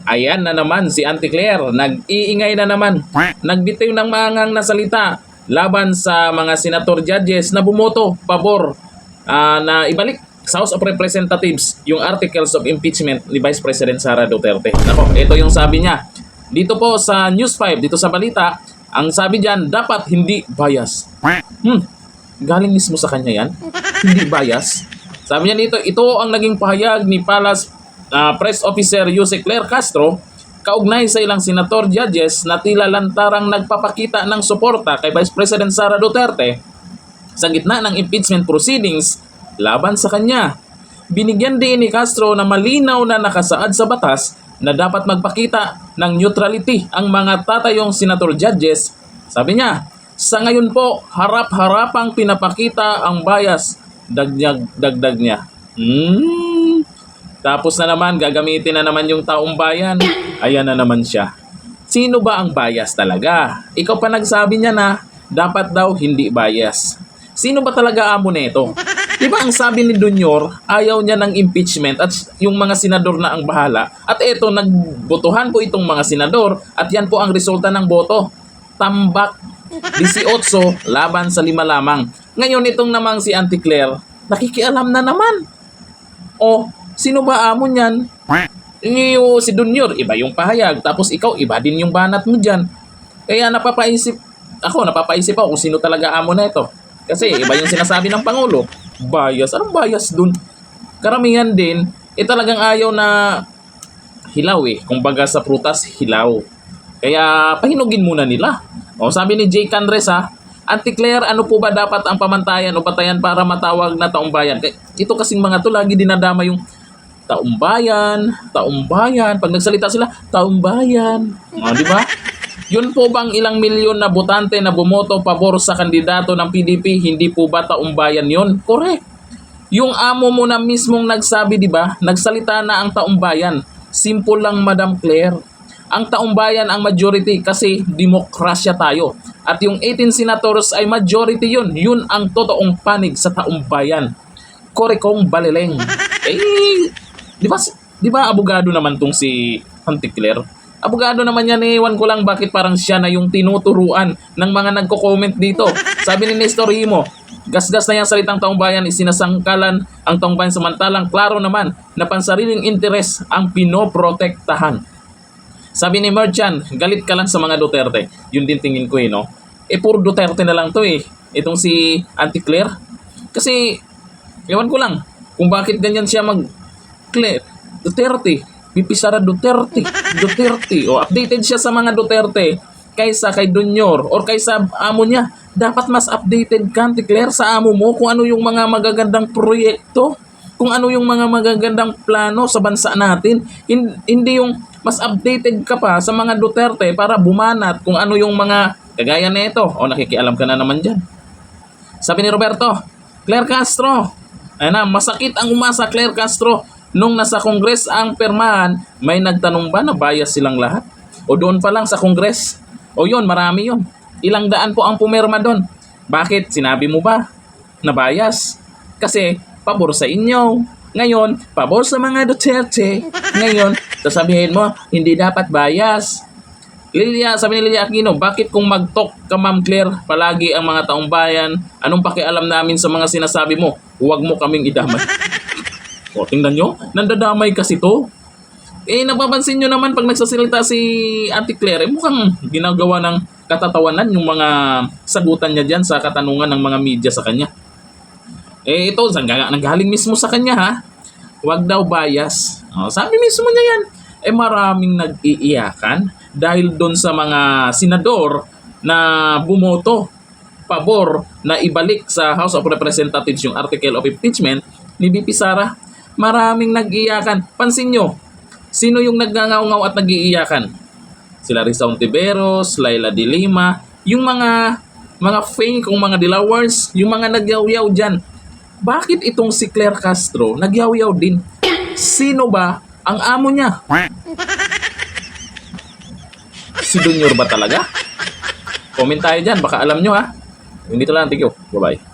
Ayan na naman si Auntie Claire, nag-iingay na naman. Nagbitiw ng maangang na salita laban sa mga senator judges na bumoto pabor na ibalik sa House of Representatives yung articles of impeachment ni Vice President Sara Duterte. Nako, ito yung sabi niya. Dito po sa News 5, dito sa balita, ang sabi diyan, dapat hindi bias. Galing mismo sa kanya yan. Hindi bias. Sabi niya dito, ito ang naging pahayag ni Palace Press Officer Jose Claire Castro kaugnay sa ilang senator judges na tila lantarang nagpapakita ng suporta kay Vice President Sara Duterte sa gitna ng impeachment proceedings laban sa kanya. Binigyan din ni Castro na malinaw na nakasaad sa batas na dapat magpakita ng neutrality ang mga tatayong senator judges. Sabi niya, sa ngayon po, harap-harapang pinapakita ang bias. Dagdag niya. Tapos na naman, gagamitin na naman yung taong bayan. Ayan na naman siya. Sino ba ang bias talaga? Ikaw pa nagsabi niya na dapat daw hindi bias. Sino ba talaga amo nito? Diba ang sabi ni Junior, ayaw niya ng impeachment at yung mga senador na ang bahala. At eto, nagbotohan po itong mga senador at yan po ang resulta ng boto. Tambak 18 laban sa 5 lamang. Ngayon itong namang si Auntie Claire, nakikialam na naman. O, sino ba amo niyan? Yung si Junior, iba yung pahayag. Tapos ikaw, iba din yung banat mo dyan. Kaya napapaisip ako kung sino talaga amo na ito. Kasi iba yung sinasabi ng Pangulo. Bias. Anong bias dun? Karamihan din, talagang ayaw na hilaw eh. Kung baga sa prutas, hilaw. Kaya pahinugin muna nila. O sabi ni Jay Candres Auntie Claire, ano po ba dapat ang pamantayan o batayan para matawag na taong bayan? Ito kasing mga to lagi dinadama yung taong bayan. Pag nagsalita sila, taong bayan. Di ba? Yun po bang ilang milyon na botante na bumoto pabor sa kandidato ng PDP, hindi po ba taong bayan yun? Correct. Yung amo mo na mismong nagsabi, di ba? Nagsalita na ang taong bayan. Simple lang, Madam Claire. Ang taong bayan ang majority kasi demokrasya tayo. At yung 18 senators ay majority yun. Yun ang totoong panig sa taong bayan. Korekong baleleng. Di ba abogado naman tong si Auntie Claire? Abogado naman yan ewan ko lang bakit parang siya na yung tinuturuan ng mga nagko-comment dito. Sabi ni Nestor Himo, gasgas na yung salitang taong bayan isinasangkalan ang taong bayan samantalang klaro naman na pansariling interes ang pinoprotektahan. Sabi ni Merchant, galit ka lang sa mga Duterte. Yun din tingin ko no? Puro Duterte na lang to itong si Auntie Claire. Kasi, ewan ko lang, kung bakit ganyan siya Claire, Duterte, Sara Duterte. O, updated siya sa mga Duterte kaysa kay Junior or kaysa amo niya. Dapat mas updated ka, Auntie Claire, sa amo mo kung ano yung mga magagandang proyekto, kung ano yung mga magagandang plano sa bansa natin. Hindi yung mas updated ka pa sa mga Duterte para bumanat kung ano yung mga kagaya na ito. O, nakikialam ka na naman dyan. Sabi ni Roberto, Claire Castro, masakit ang umasa, Claire Castro. Nung nasa Congress ang permahan, may nagtanong ba na bias silang lahat? O doon pa lang sa Congress? O yun, marami yun. Ilang daan po ang pumirma doon. Bakit? Sinabi mo ba na bias? Kasi pabor sa inyo. Ngayon, pabor sa mga Duterte. Ngayon, sasabihin mo, hindi dapat bias. Sabi ni Lilia Aquino, bakit kung mag-talk ka, Ma'am Claire, palagi ang mga taong bayan, anong pakialam namin sa mga sinasabi mo? Huwag mo kaming idamay. O, tingnan nyo, nandadamay kasi to. Napapansin nyo naman pag nagsasalita si Auntie Claire, mukhang ginagawa ng katatawanan yung mga sagutan niya dyan sa katanungan ng mga media sa kanya. Ito, nanggaling mismo sa kanya Huwag daw bias. Sabi mismo niya yan. Maraming nag-iiyakan dahil doon sa mga senador na bumoto pabor na ibalik sa House of Representatives yung article of impeachment ni VP Sara. Maraming nag-iiyakan. Pansin nyo, sino yung nagngangaw-ngaw at nag-iiyakan? Sila Risa Ontiveros, Laila de Lima, yung mga fake kung mga dilawars, yung mga nagyaw-yaw dyan. Bakit itong si Claire Castro nagyaw-yaw din? Sino ba ang amo niya? Si Junior ba talaga? Comment tayo dyan, baka alam nyo Hindi lang, thank you. Bye-bye.